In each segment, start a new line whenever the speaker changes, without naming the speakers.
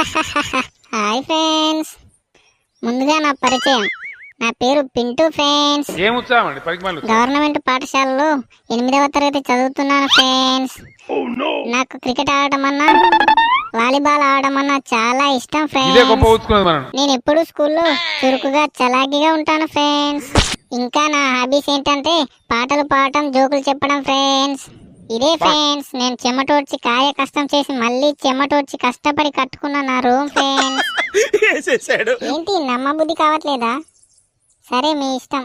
Hi friends, ముందుగా నా పరిచయం. నా పేరు పింటూ ఫ్రెండ్స్. గవర్నమెంట్ పాఠశాలలో 8వ తరగతి చదువుతున్నాను ఫ్రెండ్స్. నాకు క్రికెట్ ఆడటం అన్నా, వాలీబాల్ ఆడటం అన్నా చాలా ఇష్టం ఫ్రెండ్స్. నేను ఎప్పుడు స్కూల్లో చురుకుగా చలాకీగా ఉంటాను ఫ్రెండ్స్. ఇంకా నా హాబీస్ ఏంటంటే పాటలు పాడటం, జోకులు చెప్పడం ఫ్రెండ్స్. ఇదే ఫ్రెండ్స్, నేను చెమటోడ్చి కాయ కష్టం చేసి మళ్ళీ చెమటోడ్చి కష్టపడి కట్టుకున్న నా రూమ్ ఫ్రెండ్స్. ఏంటి నమ్మబుద్ధి కావట్లేదా? సరే మీ ఇష్టం.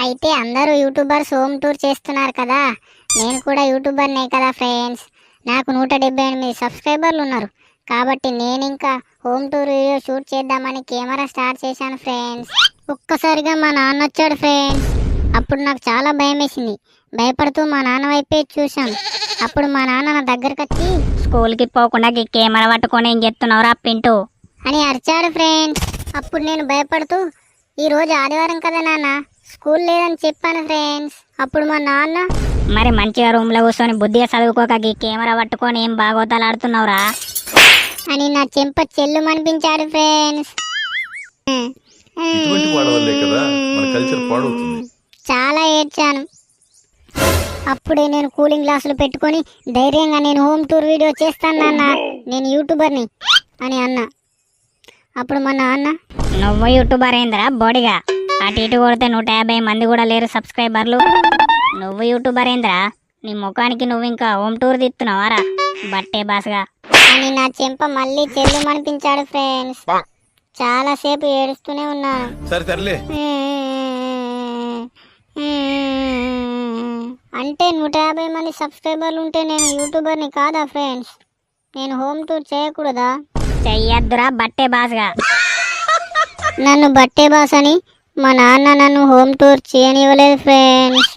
అయితే అందరూ యూట్యూబర్స్ హోమ్ టూర్ చేస్తున్నారు కదా, నేను కూడా యూట్యూబర్నే కదా ఫ్రెండ్స్. నాకు 178 సబ్స్క్రైబర్లు ఉన్నారు. కాబట్టి నేను ఇంకా హోమ్ టూర్ వీడియో షూట్ చేద్దామని కెమెరా స్టార్ట్ చేశాను ఫ్రెండ్స్. ఒక్కసారిగా మా నాన్న వచ్చాడు ఫ్రెండ్స్. అప్పుడు నాకు చాలా భయం వేసింది. భయపడుతూ మా నాన్న వైపే చూశాను. అప్పుడు మా నాన్న నా దగ్గరకు వచ్చి,
స్కూల్కి పోకుండా కెమెరా పట్టుకొని ఏం చెప్తున్నావురా పింటూ
అని అరిచాడు ఫ్రెండ్స్. అప్పుడు నేను భయపడుతూ, ఈ రోజు ఆదివారం కదా నాన్న, స్కూల్ లేదని చెప్పాను ఫ్రెండ్స్. అప్పుడు మా నాన్న,
మరి మంచిగా రూమ్ లో కూర్చొని బుద్ధిగా చదువుకోక కెమెరా పట్టుకొని ఏం బాగోతాలు ఆడుతున్నావురా
అని నా చెంప చెల్లు అనిపించాడు ఫ్రెండ్స్. చాలా ఏడ్చాను. అప్పుడే నేను కూలింగ్ గ్లాసులు పెట్టుకొని ధైర్యంగా నేను హోమ్ టూర్ వీడియో చేస్తాను నాన్న, నేను యూట్యూబర్ని అని అన్నా. అప్పుడు మా నాన్న,
నువ్వు యూట్యూబర్ ఏందిరా బోడిగా, అటు ఇటు కొడితే 150 మంది కూడా లేరు సబ్స్క్రైబర్లు. నువ్వు యూట్యూబర్ ఏందిరా, నీ ముఖానికి నువ్వు ఇంకా హోమ్ టూర్ తీస్తున్నావారా బట్టే బాస్గా
అని నా చెంప మళ్ళీ చెల్లు అనిపించాడు ఫ్రెండ్స్. చాలా సేపు ఏడుస్తూనే ఉన్నాను. అంటే 150 మంది సబ్స్క్రైబర్లు ఉంటే నేను యూట్యూబర్ని కాదా ఫ్రెండ్స్? నేను హోమ్ టూర్ చేయకూడదా?
చెయ్యద్దురా బట్టే బాస్గా.
నన్ను బట్టే బాస్ అని మా నాన్న నన్ను హోమ్ టూర్ చేయనివ్వలేదు ఫ్రెండ్స్.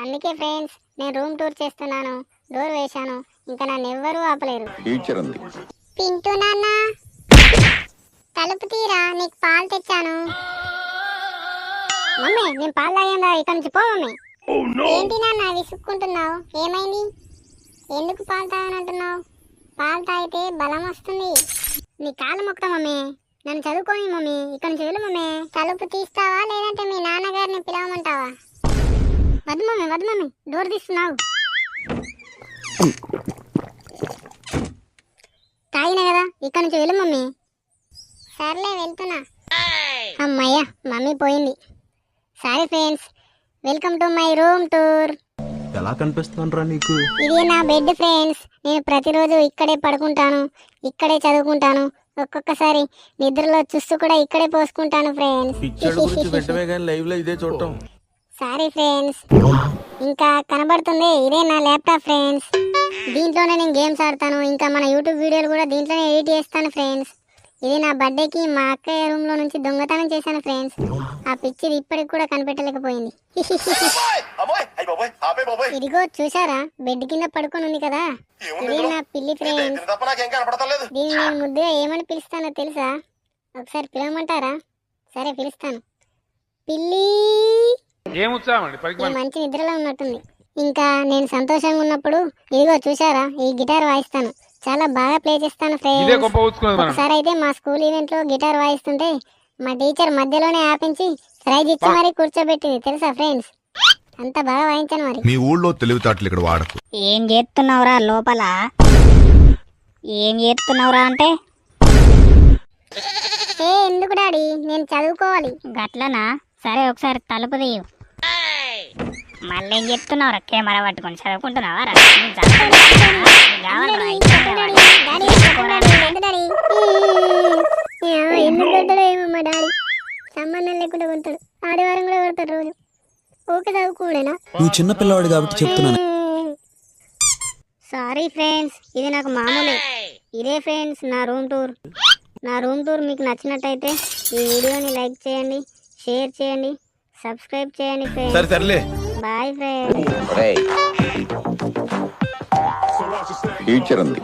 అందుకే ఫ్రెండ్స్ నేను రూమ్ టూర్ చేస్తున్నాను. డోర్ వేశాను, ఇంకా నన్ను ఎవ్వరూ ఆపలేరు. పింటూ నాన్న, తలుపు తీరా, నీకు పాలు తెచ్చాను. మమ్మీ నేను పాలు తాగేదా, ఇక్కడ నుంచి పో మమ్మీ. ఏంటి నాన్న విసుక్కుంటున్నావు? ఏమైంది? ఎందుకు పాలు తాగనంటున్నావు? పాలు తాగితే బలం వస్తుంది. నీ కాలు మొక్తా మమ్మీ, నన్ను చదువుకోని మమ్మీ, ఇక్కడ నుంచి వెళ్ళు మమ్మీ. తలుపు తీస్తావా లేదంటే మీ నాన్నగారిని పిలవమంటావా? వద్దు మమ్మీ, డోర్ తీస్తున్నావు. తాగినా కదా, ఇక్కడ నుంచి వెళ్ళు మమ్మీ. సర్లే వెళ్తున్నా. అమ్మయ్యా, మమ్మీ పోయింది. Sorry friends, welcome to my room tour.
ఎలా కనిపిస్తుందిరా నీకు?
ఇది నా బెడ్ ఫ్రెండ్స్. నేను ప్రతిరోజు ఇక్కడే పడుకుంటాను, ఇక్కడే చదువుకుంటాను. ఒక్కొక్కసారి నిద్రలో చూస్తూ కూడా ఇక్కడే పోసుకుంటాను ఫ్రెండ్స్. Sorry friends. ఇంకా కనబడుతుంది, ఇదే నా ల్యాప్టాప్ ఫ్రెండ్స్. దీంట్లోనే నేను గేమ్స్ ఆడతాను, ఇంకా మన యూట్యూబ్ వీడియోలు కూడా దీంట్లోనే ఎడిట్ చేస్తాను ఫ్రెండ్స్. ఇది నా బర్త్డేకి మా అక్కయ్య రూమ్ లో నుంచి దొంగతనం చేశాను ఫ్రెండ్స్. ఆ పిక్చర్ ఇప్పటికి కూడా కనిపెట్టలేకపోయింది. ఇదిగో చూసారా, బెడ్ కింద పడుకొని ఉంది కదా, ఇది నా పిల్లి ఫ్రెండ్స్. దీన్ని నేను ముద్దుగా ఏమని పిలుస్తానో తెలుసా? ఒకసారి పిలవమంటారా? సరే పిలుస్తాను. పిల్లి. మంచి నిద్రలో ఉన్నట్టుంది. ఇంకా నేను సంతోషంగా ఉన్నప్పుడు ఇదిగో చూసారా, ఈ గిటార్ వాయిస్తాను. చాలా బాగా ప్లే చేస్తాను ఫ్రెండ్స్. ఒకసారి అయితే మా స్కూల్ ఈవెంట్ లో గిటార్ వాయిస్తుంటే మా టీచర్ మధ్యలోనే ఆపించి ప్రైజ్ ఇచ్చి మరీ కూర్చోబెట్టింది తెలుసా ఫ్రెండ్స్. అంత బాగా వాయించాను. మరి
మీ ఊళ్ళో తెలివితేటలు ఇక్కడ వాడకు.
ఏం చేస్తున్నావురా లోపల? ఏం చేస్తున్నావురా అంటే
ఎందుకు డాడీ, నేను చదువుకోవాలి.
గట్లనా? సరే ఒకసారి తలుపు తీయు. మళ్ళీ ఏం చెప్తున్నావురా, కెమెరా పట్టుకొని చదువుకుంటున్నావా?
సంబంధం లేకుండా కొడతాడు, ఆదివారం కూడా కొడతాడు రోజు. ఓకే చదువుకోడేనా?
నువ్వు చిన్న పిల్లవాడు కాబట్టి చెప్తున్నాను.
సారీ ఫ్రెండ్స్, ఇది నాకు మామూలే. ఇదే ఫ్రెండ్స్ నా రూమ్ టూర్. నా రూమ్ టూర్ మీకు నచ్చినట్టయితే ఈ వీడియోని లైక్ చేయండి, షేర్ చేయండి, సబ్స్క్రైబ్ చేయండి ఫ్రెండ్స్. Bye friends.
ఫ్యూచర్ ఉంది.